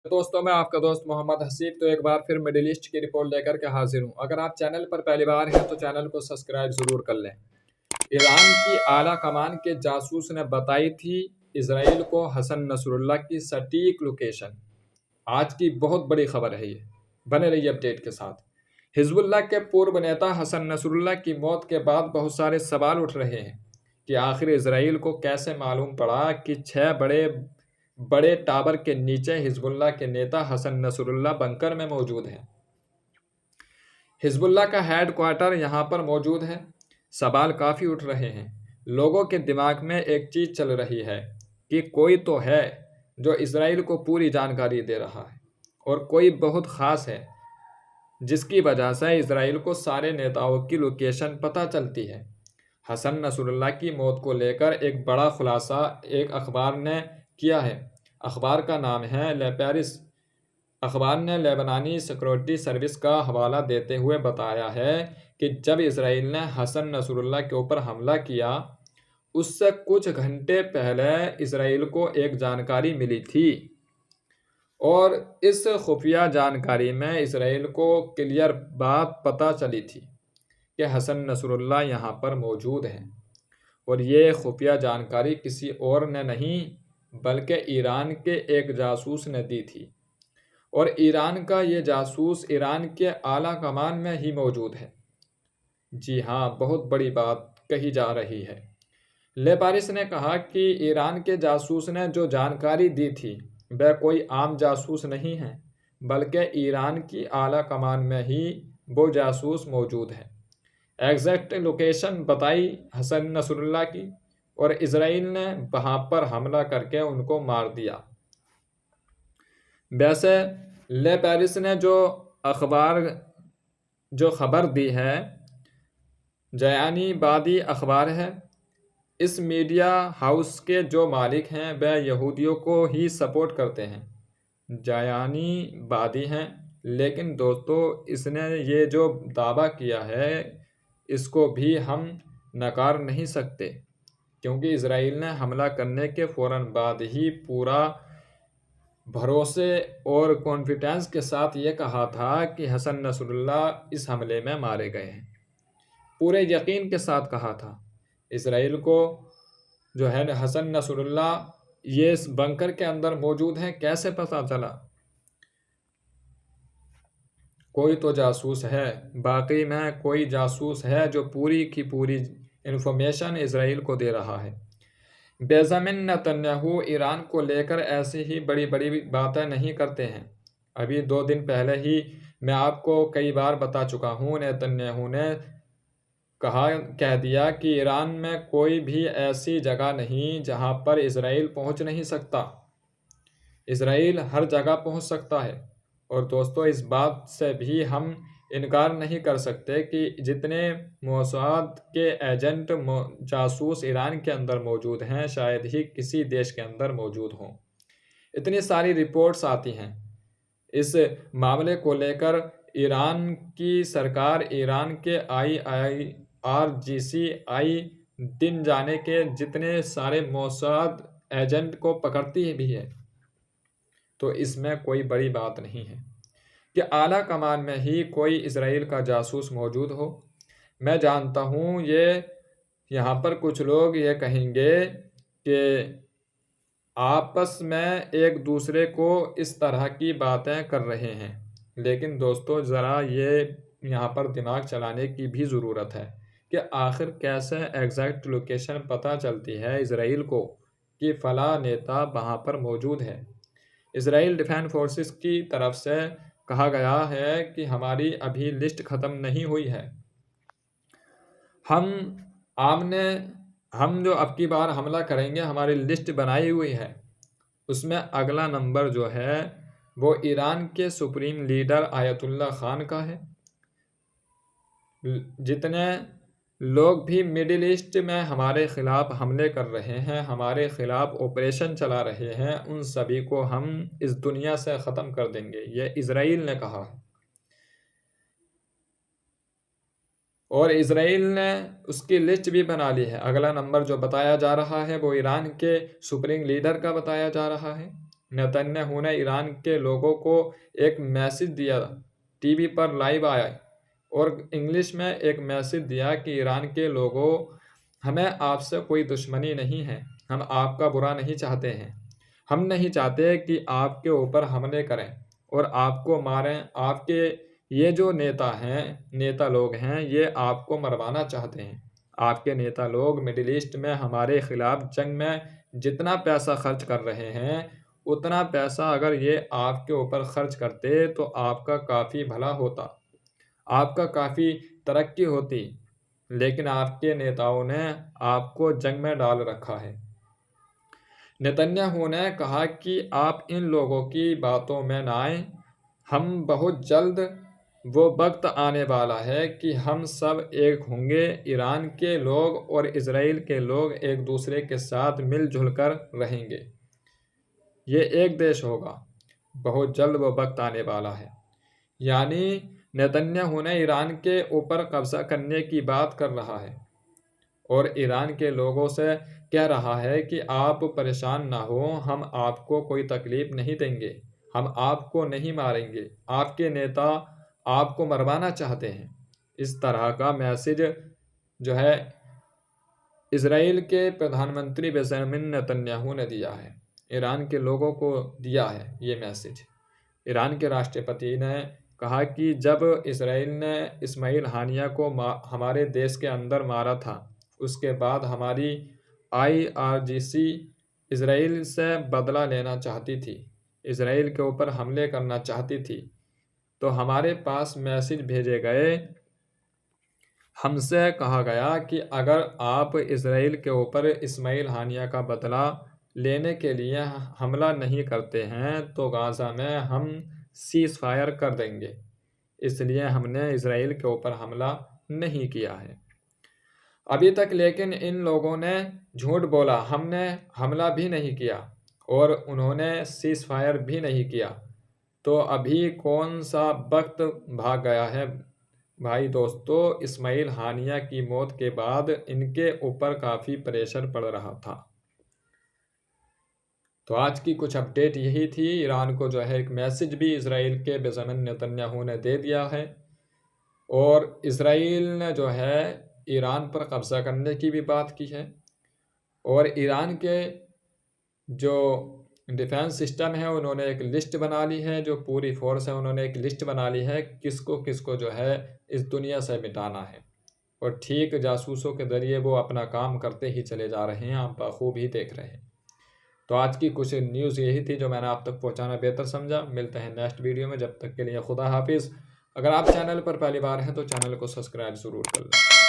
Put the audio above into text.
दोस्तों, मैं आपका दोस्त मोहम्मद हसीब तो एक बार फिर मिडिल ईस्ट की रिपोर्ट लेकर के हाजिर हूँ। अगर आप चैनल पर पहली बार हैं तो चैनल को सब्सक्राइब ज़रूर कर लें। ईरान की आला कमान के जासूस ने बताई थी इसराइल को हसन नसरुल्लाह की सटीक लोकेशन। आज की बहुत बड़ी खबर है ये, बने रहिए अपडेट के साथ। हिजबुल्लाह के पूर्व नेता हसन नसरुल्लाह की मौत के बाद बहुत सारे सवाल उठ रहे हैं कि आखिर इसराइल को कैसे मालूम पड़ा कि 6 बड़े बड़े टावर के नीचे हिजबुल्लाह के नेता हसन नसरुल्लाह बंकर में मौजूद हैं। हिजबुल्लाह का हेड क्वार्टर यहाँ पर मौजूद है। सवाल काफ़ी उठ रहे हैं। लोगों के दिमाग में एक चीज़ चल रही है कि कोई तो है जो इसराइल को पूरी जानकारी दे रहा है और कोई बहुत ख़ास है जिसकी वजह से इसराइल को सारे नेताओं की लोकेशन पता चलती है। हसन नसरुल्लाह की मौत को लेकर एक बड़ा खुलासा एक अखबार ने किया है। अखबार का नाम है ले पेरिस। अखबार ने लेबनानी सिक्योरिटी सर्विस का हवाला देते हुए बताया है कि जब इसराइल ने हसन नसरुल्लाह के ऊपर हमला किया, उससे कुछ घंटे पहले इसराइल को एक जानकारी मिली थी और इस खुफिया जानकारी में इसराइल को क्लियर बात पता चली थी कि हसन नसरुल्लाह यहाँ पर मौजूद हैं। और ये खुफिया जानकारी किसी और ने नहीं बल्कि ईरान के एक जासूस ने दी थी। और ईरान का ये जासूस ईरान के आला कमान में ही मौजूद है। जी हाँ, बहुत बड़ी बात कही जा रही है। ले पारिस ने कहा कि ईरान के जासूस ने जो जानकारी दी थी वह कोई आम जासूस नहीं है, बल्कि ईरान की आला कमान में ही वो जासूस मौजूद है। एग्जैक्ट लोकेशन बताई हसन नसरुल्लाह की और इसराइल ने वहाँ पर हमला करके उनको मार दिया। वैसे ले पेरिस ने जो खबर दी है, जयानी बादी अखबार है। इस मीडिया हाउस के जो मालिक हैं वह यहूदियों को ही सपोर्ट करते हैं, जयानी बादी हैं। लेकिन दोस्तों, इसने ये जो दावा किया है इसको भी हम नकार नहीं सकते, क्योंकि इसराइल ने हमला करने के फ़ौरन बाद ही पूरा भरोसे और कॉन्फिडेंस के साथ ये कहा था कि हसन नसरुल्लाह इस हमले में मारे गए हैं। पूरे यकीन के साथ कहा था। इसराइल को जो है हसन नसरुल्लाह ये इस बंकर के अंदर मौजूद हैं कैसे पता चला? कोई तो जासूस है, बाकी में कोई जासूस है जो पूरी की पूरी इंफॉर्मेशन इसराइल को दे रहा है। बेंजामिन नेतन्याहू ईरान को लेकर ऐसी ही बड़ी बड़ी बातें नहीं करते हैं। अभी 2 दिन पहले ही मैं आपको कई बार बता चुका हूँ, नेतन्याहू ने कह दिया कि ईरान में कोई भी ऐसी जगह नहीं जहाँ पर इसराइल पहुँच नहीं सकता। इसराइल हर जगह पहुँच सकता है। और दोस्तों, इस बात से भी हम इनकार नहीं कर सकते कि जितने मोसाद के एजेंट जासूस ईरान के अंदर मौजूद हैं, शायद ही किसी देश के अंदर मौजूद हों। इतनी सारी रिपोर्ट्स आती हैं इस मामले को लेकर। ईरान की सरकार ईरान के IRGC दिन जाने के जितने सारे मोसाद एजेंट को पकड़ती भी है। तो इसमें कोई बड़ी बात नहीं है कि आला कमान में ही कोई इसराइल का जासूस मौजूद हो। मैं जानता हूँ ये यहाँ पर कुछ लोग ये कहेंगे कि आपस में एक दूसरे को इस तरह की बातें कर रहे हैं, लेकिन दोस्तों ज़रा ये यहाँ पर दिमाग चलाने की भी ज़रूरत है कि आखिर कैसे एग्जैक्ट लोकेशन पता चलती है इसराइल को कि फ़लाँ नेता वहाँ पर मौजूद है। इसराइल डिफेंस फोर्सेस की तरफ से कहा गया है कि हमारी अभी लिस्ट ख़त्म नहीं हुई है। हम जो अब की बार हमला करेंगे, हमारी लिस्ट बनाई हुई है। उसमें अगला नंबर जो है वो ईरान के सुप्रीम लीडर आयतुल्ला खान का है। जितने लोग भी मिडिल ईस्ट में हमारे ख़िलाफ़ हमले कर रहे हैं, हमारे ख़िलाफ़ ऑपरेशन चला रहे हैं, उन सभी को हम इस दुनिया से ख़त्म कर देंगे, ये इसराइल ने कहा है। और इसराइल ने उसकी लिस्ट भी बना ली है। अगला नंबर जो बताया जा रहा है वो ईरान के सुप्रीम लीडर का बताया जा रहा है। नेतन्याहू ने ईरान के लोगों को एक मैसेज दिया, टीवी पर लाइव आया और इंग्लिश में एक मैसेज दिया कि ईरान के लोगों, हमें आपसे कोई दुश्मनी नहीं है, हम आपका बुरा नहीं चाहते हैं, हम नहीं चाहते कि आपके ऊपर हमले करें और आपको मारें। आपके ये जो नेता लोग हैं, ये आपको मरवाना चाहते हैं। आपके नेता लोग मिडिल ईस्ट में हमारे खिलाफ जंग में जितना पैसा खर्च कर रहे हैं, उतना पैसा अगर ये आपके ऊपर खर्च करते तो आपका काफ़ी भला होता, आपका काफ़ी तरक्की होती, लेकिन आपके नेताओं ने आपको जंग में डाल रखा है। नेतन्याहू ने कहा कि आप इन लोगों की बातों में ना आएं, हम बहुत जल्द वो वक्त आने वाला है कि हम सब एक होंगे। ईरान के लोग और इजराइल के लोग एक दूसरे के साथ मिलजुल कर रहेंगे, ये एक देश होगा, बहुत जल्द वो वक्त आने वाला है। यानी नेतन्याहू ने ईरान के ऊपर कब्जा करने की बात कर रहा है और ईरान के लोगों से कह रहा है कि आप परेशान ना हो, हम आपको कोई तकलीफ नहीं देंगे, हम आपको नहीं मारेंगे, आपके नेता आपको मरवाना चाहते हैं। इस तरह का मैसेज जो है इजराइल के प्रधानमंत्री बेंजामिन नेतन्याहू ने दिया है, ईरान के लोगों को दिया है ये मैसेज। ईरान के राष्ट्रपति ने कहा कि जब इजराइल ने इस्माइल हानिया को हमारे देश के अंदर मारा था, उसके बाद हमारी IRGC इजराइल से बदला लेना चाहती थी, इजराइल के ऊपर हमले करना चाहती थी, तो हमारे पास मैसेज भेजे गए, हमसे कहा गया कि अगर आप इजराइल के ऊपर इस्माइल हानिया का बदला लेने के लिए हमला नहीं करते हैं तो गाज़ा में हम सीज़ फायर कर देंगे। इसलिए हमने इजराइल के ऊपर हमला नहीं किया है अभी तक। लेकिन इन लोगों ने झूठ बोला, हमने हमला भी नहीं किया और उन्होंने सीज़ फायर भी नहीं किया। तो अभी कौन सा वक्त भाग गया है भाई दोस्तों, इस्माइल हानिया की मौत के बाद इनके ऊपर काफ़ी प्रेशर पड़ रहा था। तो आज की कुछ अपडेट यही थी। ईरान को जो है एक मैसेज भी इजराइल के बेंजामिन नेतन्याहू ने दे दिया है और इजराइल ने जो है ईरान पर कब्जा करने की भी बात की है और ईरान के जो डिफेंस सिस्टम है उन्होंने एक लिस्ट बना ली है, जो पूरी फोर्स है उन्होंने एक लिस्ट बना ली है किसको किसको जो है इस दुनिया से मिटाना है और ठीक जासूसों के जरिए वो अपना काम करते ही चले जा रहे हैं, आप बखूब ही देख रहे हैं। तो आज की कुछ न्यूज़ यही थी जो मैंने आप तक पहुंचाना बेहतर समझा। मिलते हैं नेक्स्ट वीडियो में, जब तक के लिए खुदा हाफिज़। अगर आप चैनल पर पहली बार हैं तो चैनल को सब्सक्राइब ज़रूर कर लें।